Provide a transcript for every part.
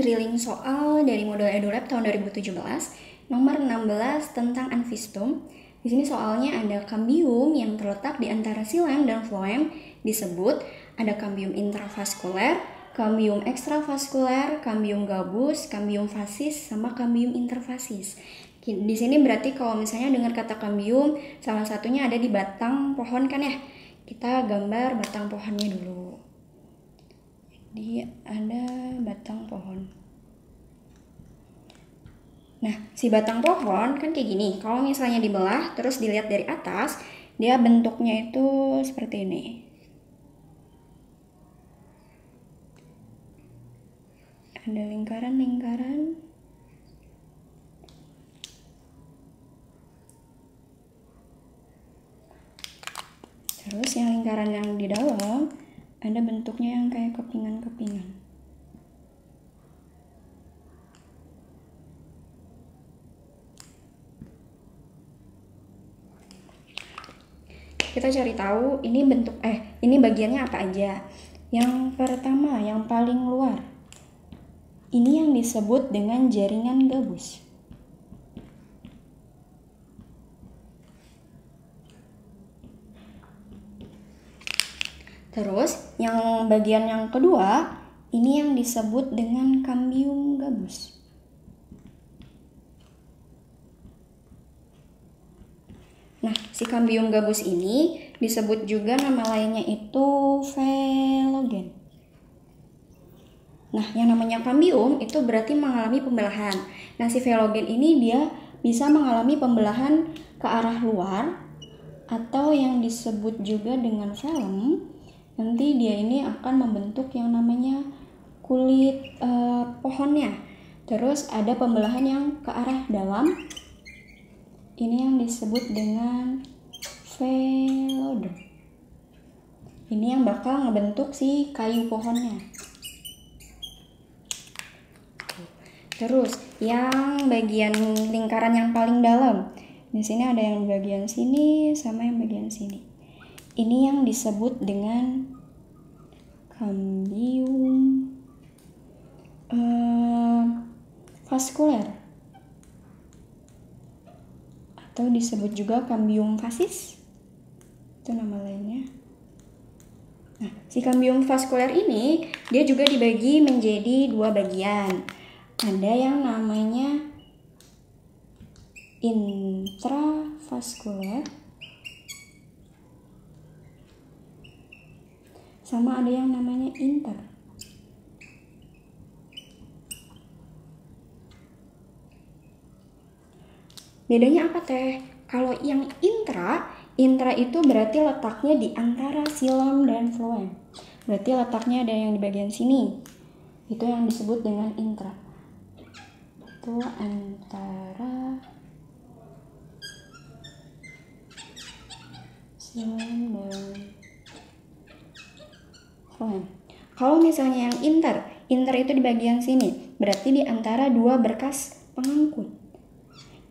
drilling soal dari modul EduLab tahun 2017, nomor 16 tentang anfistum. Di sini soalnya ada kambium yang terletak di antara xilem dan floem disebut ada kambium intravaskuler, kambium ekstravaskuler, kambium gabus, kambium fasis, sama kambium interfasis. Di sini berarti kalau misalnya dengar kata kambium, salah satunya ada di batang pohon kan ya. Kita gambar batang pohonnya dulu. Jadi ada batang pohon. Nah, si batang pohon kan kayak gini. Kalau misalnya dibelah terus dilihat dari atas, dia bentuknya itu seperti ini. Ada lingkaran-lingkaran. Terus yang lingkaran yang di dalam ada bentuknya yang kayak kepingan-kepingan. Kita cari tahu ini ini bagiannya apa aja. Yang pertama, yang paling luar. Ini yang disebut dengan jaringan gabus. Terus, yang bagian yang kedua, ini yang disebut dengan kambium gabus. Nah, si kambium gabus ini disebut juga nama lainnya itu velogen. Nah, yang namanya kambium itu berarti mengalami pembelahan. Nah, si velogen ini dia bisa mengalami pembelahan ke arah luar atau yang disebut juga dengan velum. Nanti dia ini akan membentuk yang namanya kulit pohonnya. Terus ada pembelahan yang ke arah dalam. Ini yang disebut dengan velodon. Ini yang bakal ngebentuk si kayu pohonnya. Terus yang bagian lingkaran yang paling dalam. Di sini ada yang bagian sini sama yang bagian sini. Ini yang disebut dengan kambium vaskuler atau disebut juga kambium fasis. Itu nama lainnya. Nah, si kambium vaskuler ini dia juga dibagi menjadi dua bagian. Ada yang namanya intravaskuler sama ada yang namanya inter. Bedanya apa teh? Kalau yang intra itu berarti letaknya di antara xilem dan floem. Berarti letaknya ada yang di bagian sini. Itu yang disebut dengan intra. Itu antara xilem dan floem. Kalau misalnya yang inter itu di bagian sini. Berarti di antara dua berkas pengangkut.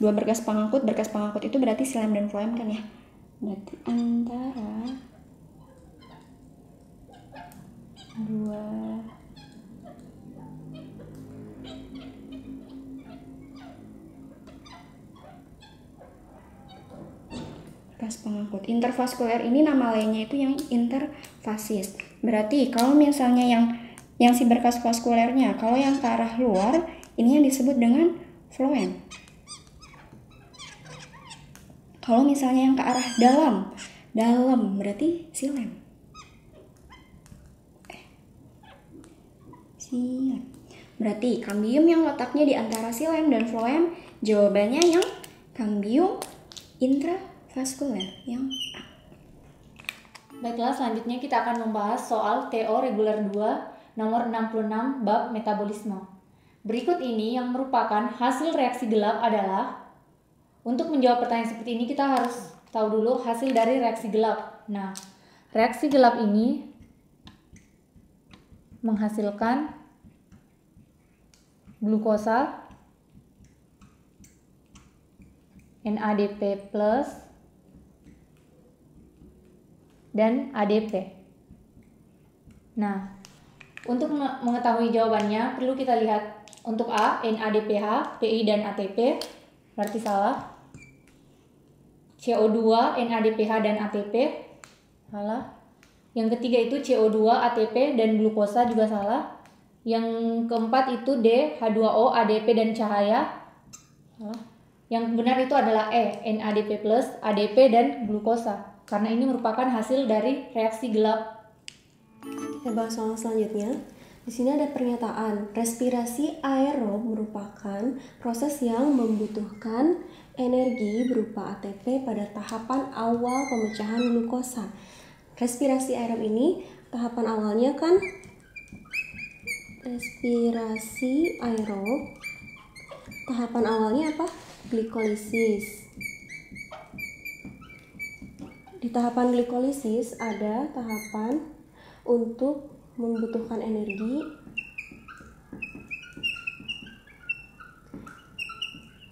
Dua berkas pengangkut itu berarti xilem dan floem kan ya. Berarti antara dua berkas pengangkut. Intervaskuler ini nama lainnya itu yang interfasis. Berarti kalau misalnya yang si berkas vaskulernya, kalau yang ke arah luar, ini yang disebut dengan floem. Kalau misalnya yang ke arah dalam berarti xilem. Berarti kambium yang letaknya di antara xilem dan floem, jawabannya yang kambium intravaskuler yang A. Baiklah, selanjutnya kita akan membahas soal TO reguler 2 nomor 66 bab metabolisme. Berikut ini yang merupakan hasil reaksi gelap adalah. Untuk menjawab pertanyaan seperti ini kita harus tahu dulu hasil dari reaksi gelap. Nah, reaksi gelap ini menghasilkan glukosa, NADP+, dan ADP. Nah, untuk mengetahui jawabannya perlu kita lihat Untuk A, NADPH, PI dan ATP, berarti salah. CO2, NADPH dan ATP, salah. Yang ketiga itu CO2, ATP dan glukosa juga salah. Yang keempat itu D, H2O, ADP dan cahaya, salah. Yang benar itu adalah E, NADP+, ADP dan glukosa, karena ini merupakan hasil dari reaksi gelap. Kita bahas soal selanjutnya. Di sini ada pernyataan, respirasi aerob merupakan proses yang membutuhkan energi berupa ATP pada tahapan awal pemecahan glukosa. Respirasi aerob ini tahapan awalnya kan respirasi aerob. Tahapan awalnya apa? Glikolisis. Di tahapan glikolisis ada tahapan untuk membutuhkan energi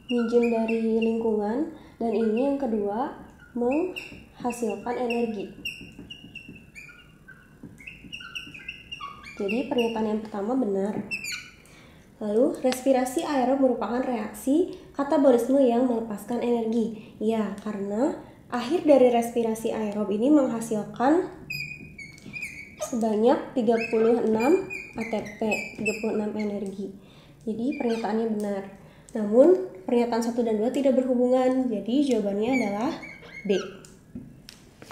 minjem dari lingkungan, dan ini yang kedua menghasilkan energi. Jadi pernyataan yang pertama benar. Lalu respirasi aerob merupakan reaksi katabolisme yang melepaskan energi. Ya, karena akhir dari respirasi aerob ini menghasilkan sebanyak 36 ATP, 36 energi. Jadi pernyataannya benar. Namun pernyataan 1 dan 2 tidak berhubungan. Jadi jawabannya adalah B.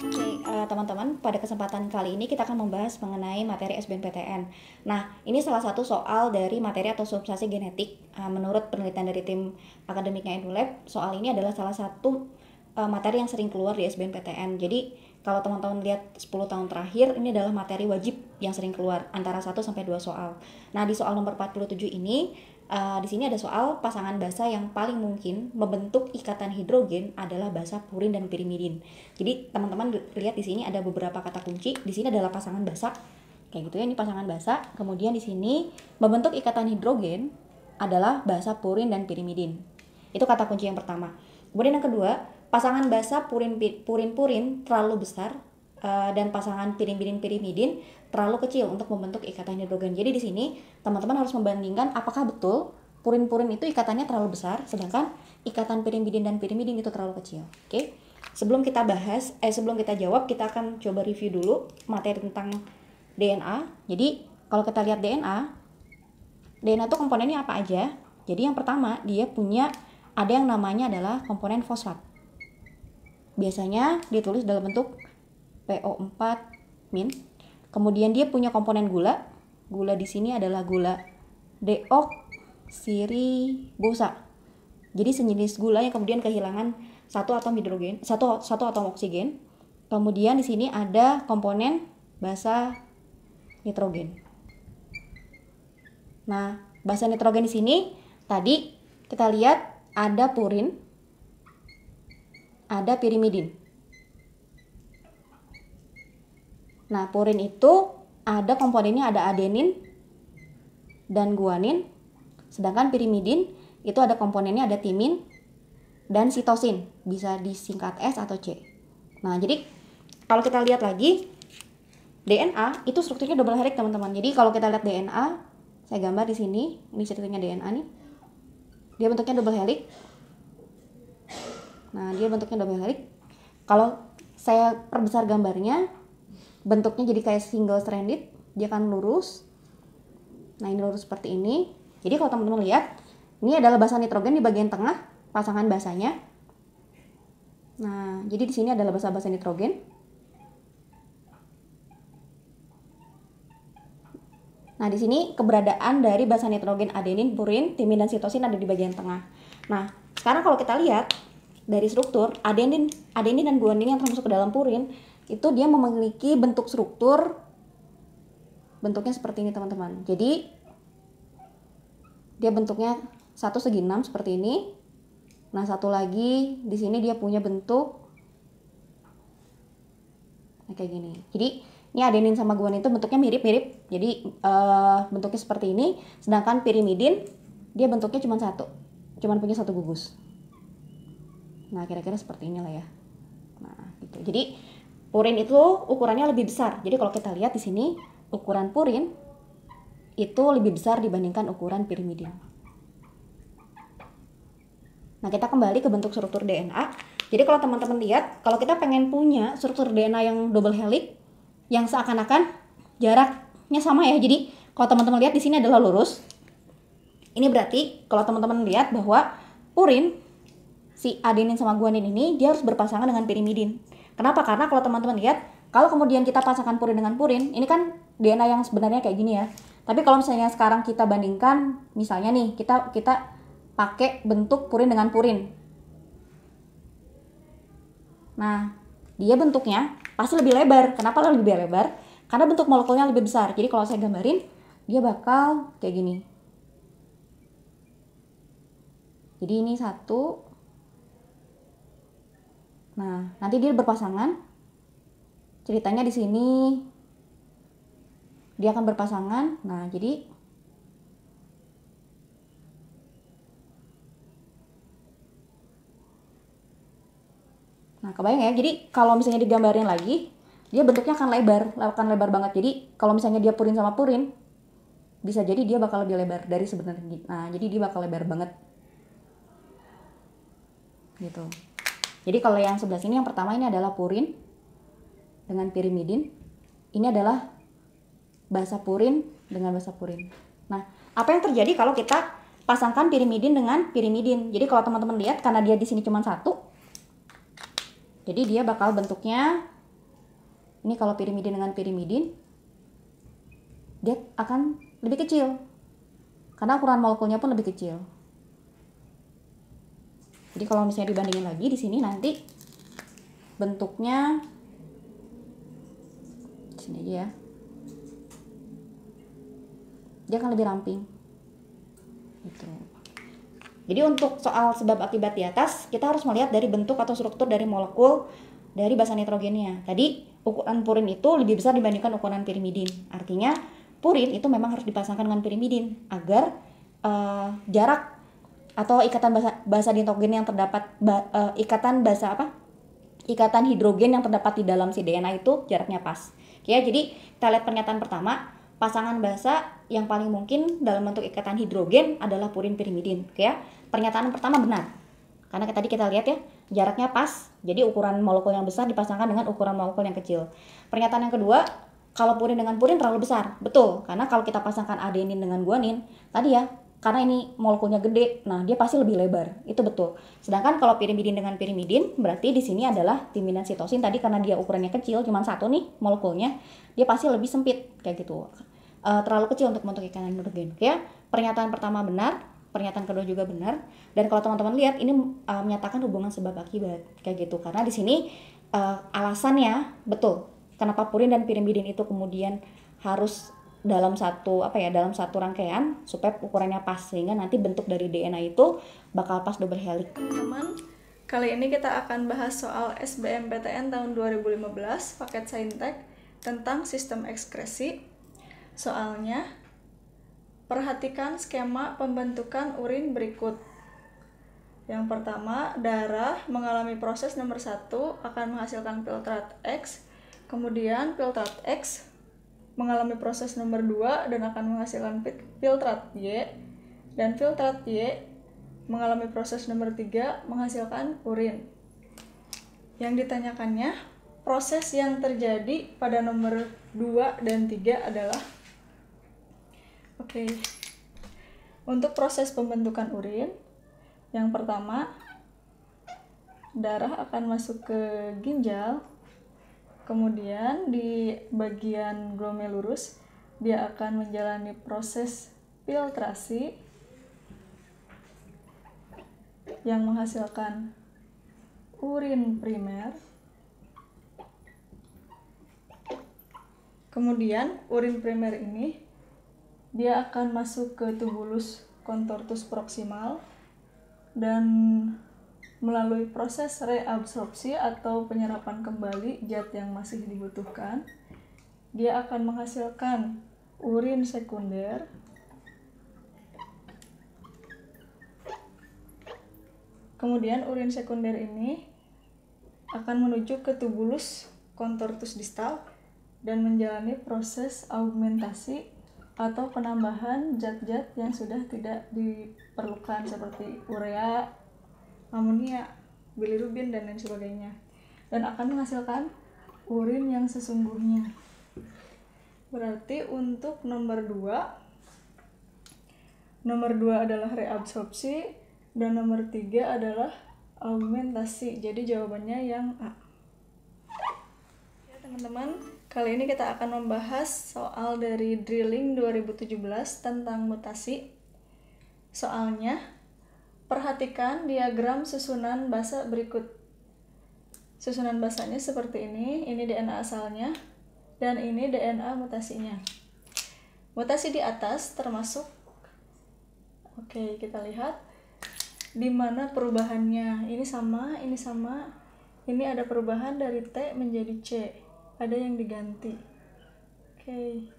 Oke, teman-teman, pada kesempatan kali ini kita akan membahas mengenai materi SBMPTN. Nah, ini salah satu soal dari materi atau substansi genetik. Menurut penelitian dari tim akademiknya EduLab, soal ini adalah salah satu materi yang sering keluar di SBMPTN. Jadi, kalau teman-teman lihat 10 tahun terakhir, ini adalah materi wajib yang sering keluar, antara 1 sampai 2 soal. Nah, di soal nomor 47 ini, di sini ada soal pasangan basa yang paling mungkin membentuk ikatan hidrogen adalah basa purin dan pirimidin. Jadi, teman-teman lihat di sini ada beberapa kata kunci. Di sini adalah pasangan basa. Kayak gitu ya, ini pasangan basa. Kemudian di sini membentuk ikatan hidrogen adalah basa purin dan pirimidin. Itu kata kunci yang pertama. Kemudian yang kedua, pasangan basa purin-purin terlalu besar dan pasangan pirimidin terlalu kecil untuk membentuk ikatan hidrogen. Jadi di sini teman-teman harus membandingkan apakah betul purin-purin itu ikatannya terlalu besar, sedangkan ikatan pirimidin dan pirimidin itu terlalu kecil. Oke. Sebelum kita jawab, kita akan coba review dulu materi tentang DNA. Jadi kalau kita lihat DNA itu komponennya apa aja? Jadi yang pertama, dia punya ada yang namanya adalah komponen fosfat. Biasanya ditulis dalam bentuk PO4-. Kemudian dia punya komponen gula. Gula di sini adalah gula deoksiribosa. Jadi sejenis gula yang kemudian kehilangan satu atom oksigen. Kemudian di sini ada komponen basa nitrogen. Nah, basa nitrogen di sini tadi kita lihat ada purin, ada pirimidin. Nah, purin itu ada komponennya, ada adenin dan guanin. Sedangkan pirimidin itu ada komponennya, ada timin dan sitosin. Bisa disingkat S atau C. Nah, jadi kalau kita lihat lagi, DNA itu strukturnya double helix, teman-teman. Jadi kalau kita lihat DNA, saya gambar di sini. Ini ceritanya DNA nih. Dia bentuknya double helix. Nah, dia bentuknya double helix. Kalau saya perbesar gambarnya, bentuknya jadi kayak single stranded, dia akan lurus. Nah, ini lurus seperti ini. Jadi kalau teman-teman lihat, ini adalah basa nitrogen di bagian tengah, pasangan basanya. Nah, jadi di sini adalah basa nitrogen. Nah, di sini keberadaan dari basa nitrogen adenin, purin, timin, dan sitosin ada di bagian tengah. Nah, sekarang kalau kita lihat dari struktur, adenin dan guanin yang termasuk ke dalam purin, itu dia memiliki bentuk struktur bentuknya seperti ini, teman-teman. Jadi dia bentuknya 1 segi 6 seperti ini. Nah, satu lagi di sini dia punya bentuk kayak gini. Jadi ini adenin sama guanin itu bentuknya mirip-mirip. Jadi bentuknya seperti ini. Sedangkan pirimidin dia bentuknya cuma punya satu gugus. Nah, kira-kira seperti inilah ya. Nah, gitu. Jadi purin itu ukurannya lebih besar. Jadi kalau kita lihat di sini, ukuran purin itu lebih besar dibandingkan ukuran pirimidin. Nah, kita kembali ke bentuk struktur DNA. Jadi kalau teman-teman lihat, kalau kita pengen punya struktur DNA yang double helix, yang seakan-akan jaraknya sama ya. Jadi kalau teman-teman lihat di sini adalah lurus. Ini berarti kalau teman-teman lihat bahwa purin, si adenin sama guanin ini, dia harus berpasangan dengan pirimidin. Kenapa? Karena kalau teman-teman lihat, kalau kemudian kita pasangkan purin dengan purin, ini kan DNA yang sebenarnya kayak gini ya. Tapi kalau misalnya sekarang kita bandingkan, misalnya nih, kita pakai bentuk purin dengan purin. Nah, dia bentuknya pasti lebih lebar. Kenapa lebih lebar? Karena bentuk molekulnya lebih besar. Jadi kalau saya gambarin, dia bakal kayak gini. Jadi ini satu. Nah, nanti dia berpasangan. Ceritanya di sini dia akan berpasangan. Nah, jadi kebayang ya. Jadi kalau misalnya digambarin lagi, dia bentuknya akan lebar banget. Jadi kalau misalnya dia purin sama purin, bisa jadi dia bakal lebih lebar dari sebenarnya. Nah, jadi dia bakal lebar banget. Gitu. Jadi kalau yang sebelah sini, yang pertama ini adalah purin dengan pirimidin. Ini adalah basa purin dengan basa purin. Nah, apa yang terjadi kalau kita pasangkan pirimidin dengan pirimidin? Jadi kalau teman-teman lihat, karena dia di sini cuma satu, jadi dia bakal bentuknya, ini kalau pirimidin dengan pirimidin, dia akan lebih kecil. Karena ukuran molekulnya pun lebih kecil. Jadi kalau misalnya dibandingin lagi di sini nanti bentuknya di sini aja ya. Dia akan lebih ramping. Gitu. Jadi untuk soal sebab akibat di atas, kita harus melihat dari bentuk atau struktur dari molekul dari basa nitrogennya. Tadi ukuran purin itu lebih besar dibandingkan ukuran pirimidin. Artinya purin itu memang harus dipasangkan dengan pirimidin agar jarak atau ikatan basa nitrogen yang terdapat ikatan hidrogen yang terdapat di dalam si DNA itu jaraknya pas. Ya, jadi kita lihat pernyataan pertama, pasangan basa yang paling mungkin dalam bentuk ikatan hidrogen adalah purin pirimidin. Oke ya. Pernyataan pertama benar. Karena tadi kita lihat ya, jaraknya pas. Jadi ukuran molekul yang besar dipasangkan dengan ukuran molekul yang kecil. Pernyataan yang kedua, kalau purin dengan purin terlalu besar. Betul, karena kalau kita pasangkan adenin dengan guanin, tadi ya, karena ini molekulnya gede, nah dia pasti lebih lebar. Itu betul. Sedangkan kalau pirimidin dengan pirimidin, berarti di sini adalah timin dan sitosin. Tadi karena dia ukurannya kecil, cuma satu nih molekulnya, dia pasti lebih sempit kayak gitu. Terlalu kecil untuk bentuk ikatan hidrogen. Oke ya. Pernyataan pertama benar, pernyataan kedua juga benar. Dan kalau teman-teman lihat ini menyatakan hubungan sebab akibat kayak gitu. Karena di sini alasannya betul. Kenapa purin dan pirimidin itu kemudian harus dalam satu rangkaian supaya ukurannya pas, sehingga nanti bentuk dari DNA itu bakal pas double helix. Teman-teman, kali ini kita akan bahas soal SBMPTN tahun 2015 paket Saintek tentang sistem ekskresi. Soalnya, perhatikan skema pembentukan urin berikut. Yang pertama, darah mengalami proses nomor 1 akan menghasilkan filtrat X, kemudian filtrat X mengalami proses nomor 2 dan akan menghasilkan filtrat Y, dan filtrat Y mengalami proses nomor 3 menghasilkan urin. Yang ditanyakannya, proses yang terjadi pada nomor 2 dan 3 adalah untuk proses pembentukan urin, yang pertama, darah akan masuk ke ginjal, kemudian di bagian glomerulus dia akan menjalani proses filtrasi yang menghasilkan urin primer. Kemudian urin primer ini dia akan masuk ke tubulus contortus proximal dan melalui proses reabsorpsi atau penyerapan kembali zat yang masih dibutuhkan, dia akan menghasilkan urin sekunder. Kemudian urin sekunder ini akan menuju ke tubulus contortus distal dan menjalani proses augmentasi atau penambahan zat-zat yang sudah tidak diperlukan seperti urea, amonia, bilirubin, dan lain sebagainya, dan akan menghasilkan urin yang sesungguhnya. Berarti untuk nomor 2 adalah reabsorpsi, dan nomor 3 adalah augmentasi. Jadi jawabannya yang A. Ya teman-teman, kali ini kita akan membahas soal dari drilling 2017 tentang mutasi. Soalnya, perhatikan diagram susunan basa berikut. Susunan basanya seperti ini DNA asalnya, dan ini DNA mutasinya. Mutasi di atas termasuk, oke, kita lihat di mana perubahannya. Ini sama, ini ada perubahan dari T menjadi C, ada yang diganti. Oke,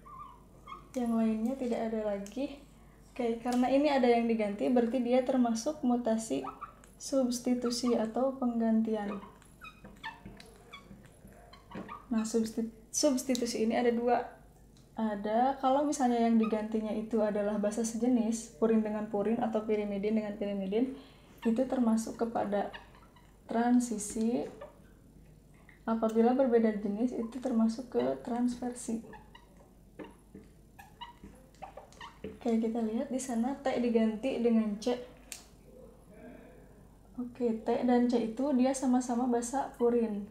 yang lainnya tidak ada lagi. Oke, karena ini ada yang diganti, berarti dia termasuk mutasi substitusi atau penggantian. Nah, substitusi ini ada 2. Ada kalau misalnya yang digantinya itu adalah basa sejenis, purin dengan purin atau pirimidin dengan pirimidin, itu termasuk kepada transisi. Apabila berbeda jenis, itu termasuk ke transversi. Oke, kita lihat di sana T diganti dengan C. Oke, T dan C itu dia sama-sama basa purin.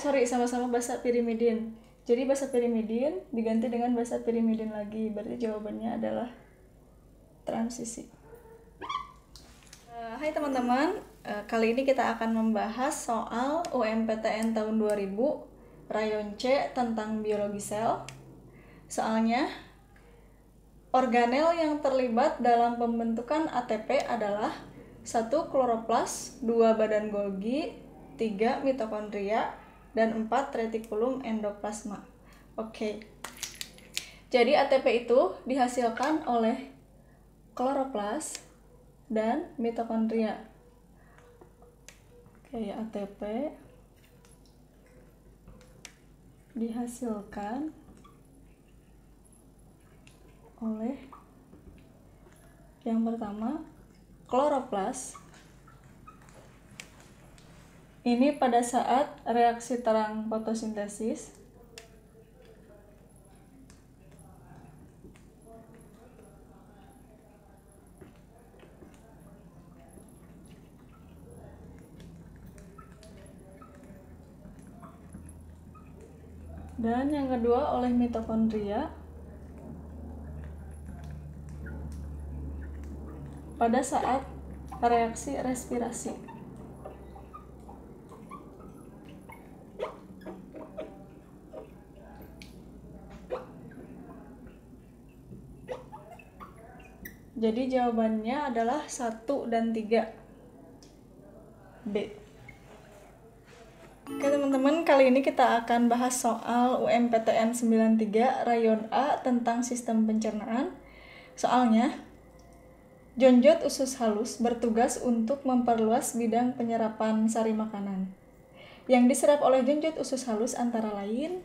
Sama-sama basa pirimidin. Jadi basa pirimidin diganti dengan basa pirimidin lagi. Berarti jawabannya adalah transisi. Hai teman-teman, kali ini kita akan membahas soal UMPTN tahun 2000 Rayon C tentang biologi sel. Soalnya, organel yang terlibat dalam pembentukan ATP adalah 1. Kloroplas, 2. Badan Golgi, 3. Mitokondria, dan 4. Retikulum endoplasma. Oke. Jadi ATP itu dihasilkan oleh kloroplas dan mitokondria. Oke, ATP dihasilkan oleh yang pertama kloroplas. Ini pada saat reaksi terang fotosintesis. Dan yang kedua oleh mitokondria pada saat reaksi respirasi. Jadi jawabannya adalah 1 dan 3. B. Oke teman-teman, kali ini kita akan bahas soal UMPTN 93 Rayon A tentang sistem pencernaan. Soalnya, jonjot usus halus bertugas untuk memperluas bidang penyerapan sari makanan. Yang diserap oleh jonjot usus halus antara lain,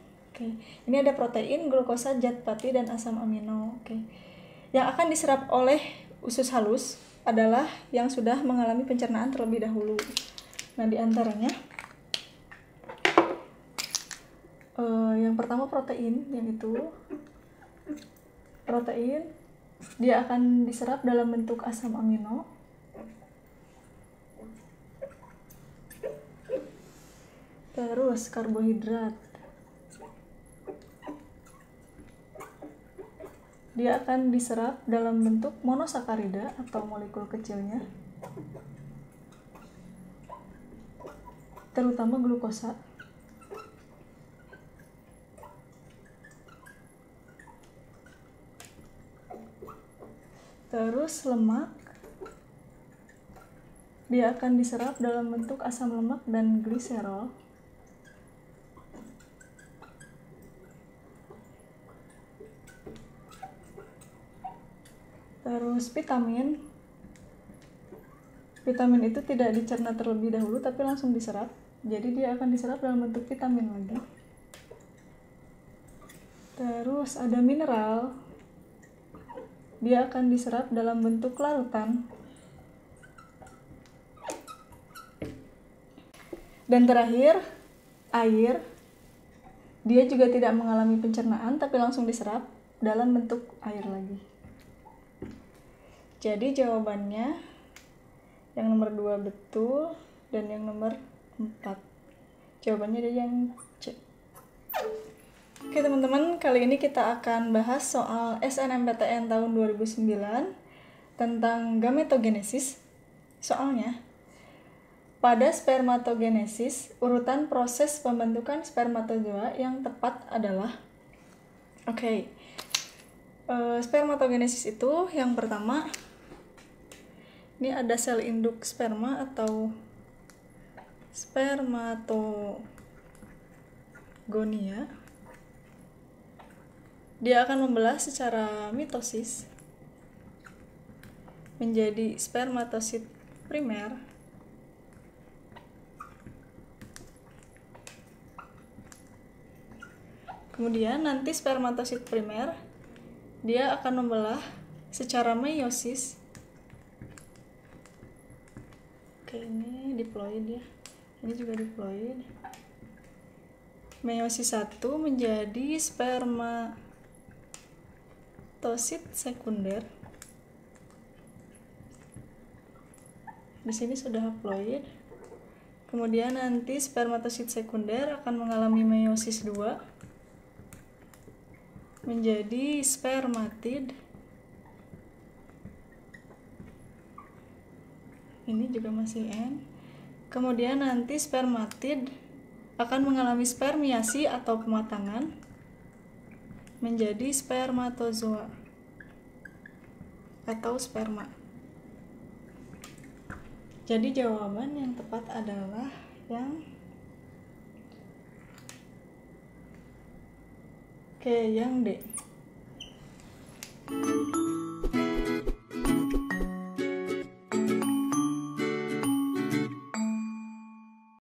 ini ada protein, glukosa, zat pati, dan asam amino. Yang akan diserap oleh usus halus adalah yang sudah mengalami pencernaan terlebih dahulu. Nah, di antaranya yang pertama protein, yang itu protein dia akan diserap dalam bentuk asam amino. Terus karbohidrat dia akan diserap dalam bentuk monosakarida atau molekul kecilnya, terutama glukosa. Terus lemak dia akan diserap dalam bentuk asam lemak dan gliserol. Terus vitamin itu tidak dicerna terlebih dahulu tapi langsung diserap, jadi dia akan diserap dalam bentuk vitamin lagi. Terus ada mineral dia akan diserap dalam bentuk larutan. Dan terakhir, air. Dia juga tidak mengalami pencernaan tapi langsung diserap dalam bentuk air lagi. Jadi jawabannya yang nomor 2 betul dan yang nomor 4. Jawabannya ada yang C. Oke teman-teman, kali ini kita akan bahas soal SNMPTN tahun 2009 tentang gametogenesis. Soalnya, pada spermatogenesis, urutan proses pembentukan spermatozoa yang tepat adalah spermatogenesis itu yang pertama, ini ada sel induk sperma atau spermatogonia. Dia akan membelah secara mitosis menjadi spermatosit primer, kemudian nanti spermatosit primer dia akan membelah secara meiosis. Oke, ini diploid ya. Ini juga diploid. Meiosis 1 menjadi spermatosit sekunder. Di sini sudah haploid. Kemudian nanti spermatosit sekunder akan mengalami meiosis 2 menjadi spermatid. Ini juga masih N. Kemudian nanti spermatid akan mengalami spermiasi atau pematangan menjadi spermatozoa atau sperma. Jadi jawaban yang tepat adalah yang D.